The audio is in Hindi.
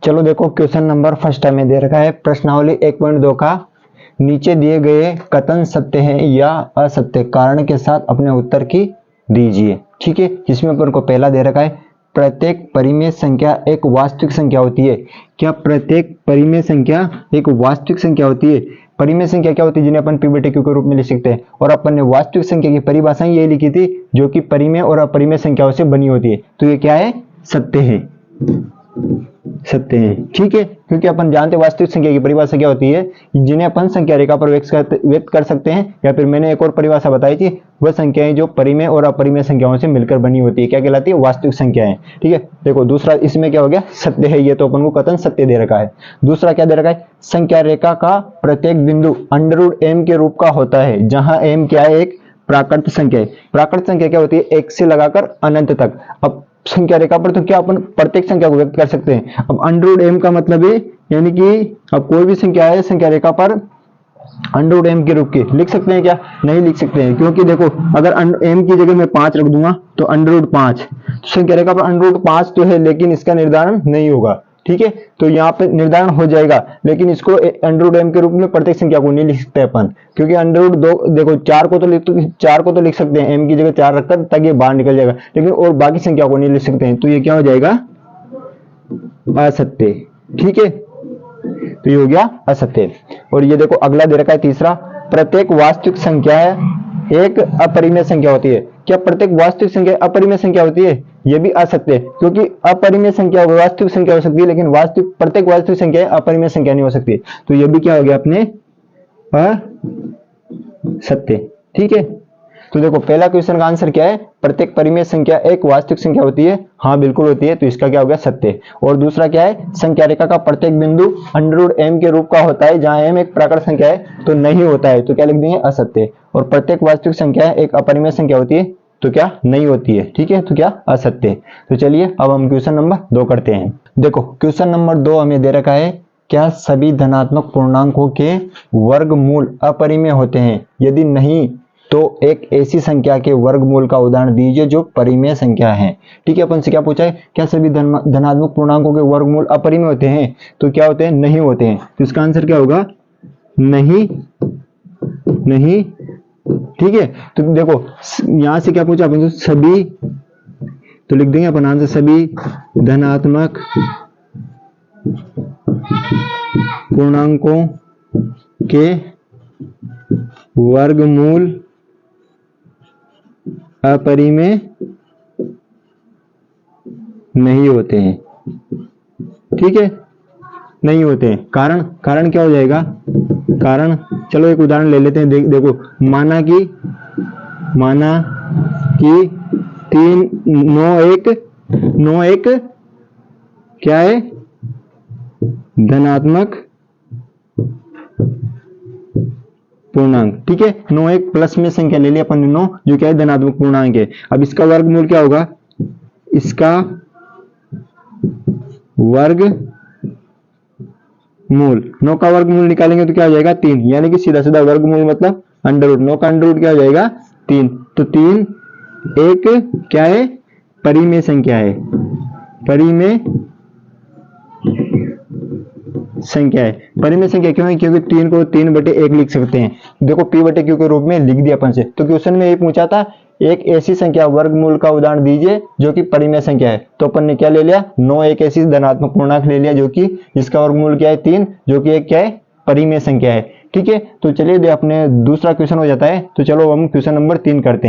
चलो देखो क्वेश्चन नंबर फर्स्ट में दे रखा है प्रश्नावली 1.2 का नीचे दिए गए कथन सत्य है या असत्य कारण के साथ अपने उत्तर की दीजिए। ठीक है, जिसमें अपन को पहला दे रखा है प्रत्येक परिमेय संख्या एक वास्तविक संख्या होती है। क्या प्रत्येक परिमेय संख्या एक वास्तविक संख्या होती है? परिमेय संख्या क्या होती है जिन्हें अपन पी बटे क्यू के रूप में लिख सकते हैं, और अपन ने वास्तविक संख्या की परिभाषा ये लिखी थी जो कि परिमेय और अपरिमेय संख्याओं से बनी होती है। तो ये क्या है? सत्य है, सत्य है। ठीक है, क्योंकि अपन जानते हैं वास्तविक संख्या की परिभाषा क्या होती है, जिन्हें अपन संख्या रेखा पर व्यक्त कर सकते हैं, या फिर मैंने एक और परिभाषा बताई थी, वह संख्याएं जो परिमेय और अपरिमेय संख्याओं से मिलकर बनी होती है, क्या कहलाती है? वास्तविक संख्याएं। ठीक है, देखो दूसरा इसमें क्या हो गया? सत्य है, ये तो अपन को कथन सत्य दे रखा है। दूसरा क्या दे रखा है? संख्या रेखा का प्रत्येक बिंदु √m के रूप का होता है, जहां m क्या है? एक प्राकृत संख्या है। प्राकृत संख्या क्या होती है? 1 से लगाकर अनंत तक। अब संख्या रेखा पर तो क्या अपन प्रत्येक संख्या को व्यक्त कर सकते हैं। अब √m का मतलब है, यानी कि अब कोई भी संख्या है संख्या रेखा पर √m के रूप की लिख सकते हैं क्या? नहीं लिख सकते हैं, क्योंकि देखो अगर m की जगह मैं 5 रख दूंगा तो √5, तो संख्या रेखा पर √5 तो है, लेकिन इसका निर्धारण नहीं होगा। ठीक है, तो यहाँ पे निर्धारण हो जाएगा, लेकिन इसको √m के रूप में प्रत्येक संख्या को नहीं लिख सकते अपन, क्योंकि √2 देखो 4 को तो लिख सकते हैं, m की जगह 4 रखकर, ताकि ये बाहर निकल जाएगा, लेकिन और बाकी संख्या को नहीं लिख सकते हैं। तो ये क्या हो जाएगा? असत्य। ठीक है, तो ये हो गया असत्य। और ये देखो अगला दे रखा है तीसरा, प्रत्येक वास्तविक संख्या एक अपरिमेय संख्या होती है। क्या प्रत्येक वास्तविक संख्या अपरिमेय संख्या होती है? यह भी असत्य है, क्योंकि अपरिमेय संख्या वास्तविक संख्या हो सकती है, लेकिन प्रत्येक वास्तविक संख्या अपरिमेय संख्या नहीं हो सकती। तो यह भी क्या हो गया अपने? असत्य। ठीक है, तो देखो पहला क्वेश्चन का आंसर क्या है? प्रत्येक परिमेय संख्या एक वास्तविक संख्या होती है। हाँ बिल्कुल होती है, तो इसका क्या हो गया? सत्य। और दूसरा क्या है? संख्या रेखा का प्रत्येक बिंदु √m के रूप का होता है, जहां m एक प्राकृत संख्या है, तो नहीं होता है, तो क्या लिख देंगे? असत्य। और प्रत्येक वास्तविक संख्या एक अपरिमेय संख्या होती है, तो क्या? नहीं होती है। ठीक है, तो क्या? असत्य। तो चलिए अब हम क्वेश्चन नंबर 2 करते हैं। देखो क्वेश्चन नंबर 2 हमें दे रखा है, क्या सभी धनात्मक पूर्णांकों के वर्गमूल अपरिमेय होते हैं? यदि नहीं तो एक ऐसी संख्या के वर्गमूल का उदाहरण दीजिए जो परिमेय संख्या है। ठीक है, अपन से क्या पूछा है? क्या सभी धनात्मक पूर्णांकों के वर्गमूल अपरिमेय होते हैं? तो क्या होते हैं? नहीं होते हैं। तो इसका आंसर क्या होगा? नहीं, नहीं। ठीक है, तो देखो यहां से क्या पूछा अपन? तो सभी, तो लिख देंगे अपन आंसर सभी धनात्मक पूर्णांकों के वर्गमूल अपरिमेय नहीं होते हैं। ठीक है, नहीं होते हैं। कारण क्या हो जाएगा? कारण चलो एक उदाहरण ले लेते हैं। देखो माना कि 3 9 1 क्या है? धनात्मक पूर्णांक। ठीक है, 9 एक प्लस में संख्या ले लिया अपन ने 9, जो क्या है? धनात्मक पूर्णांक है। अब इसका वर्गमूल क्या होगा? इसका वर्गमूल, 9 का वर्गमूल निकालेंगे तो क्या हो जाएगा? 3, यानी कि सीधा सीधा वर्गमूल मतलब √, 9 का √ क्या हो जाएगा? 3। तो 3 एक क्या है? परिमेय संख्या है, परिमेय संख्या है। परिमेय संख्या क्यों है? क्योंकि 3 को 3/1 लिख सकते हैं। देखो p बटे q के रूप में लिख दिया अपन से। तो क्वेश्चन में ये पूछा था एक ऐसी संख्या वर्गमूल का उदाहरण दीजिए जो कि परिमेय संख्या है, तो अपन ने क्या ले लिया? 9 एक ऐसी धनात्मक पूर्णांक ले लिया जो कि इसका वर्गमूल क्या है? 3, जो कि एक क्या है? परिमेय संख्या है। ठीक है, तो चलिए अपने दूसरा क्वेश्चन हो जाता है। तो चलो हम क्वेश्चन नंबर 3 करते हैं।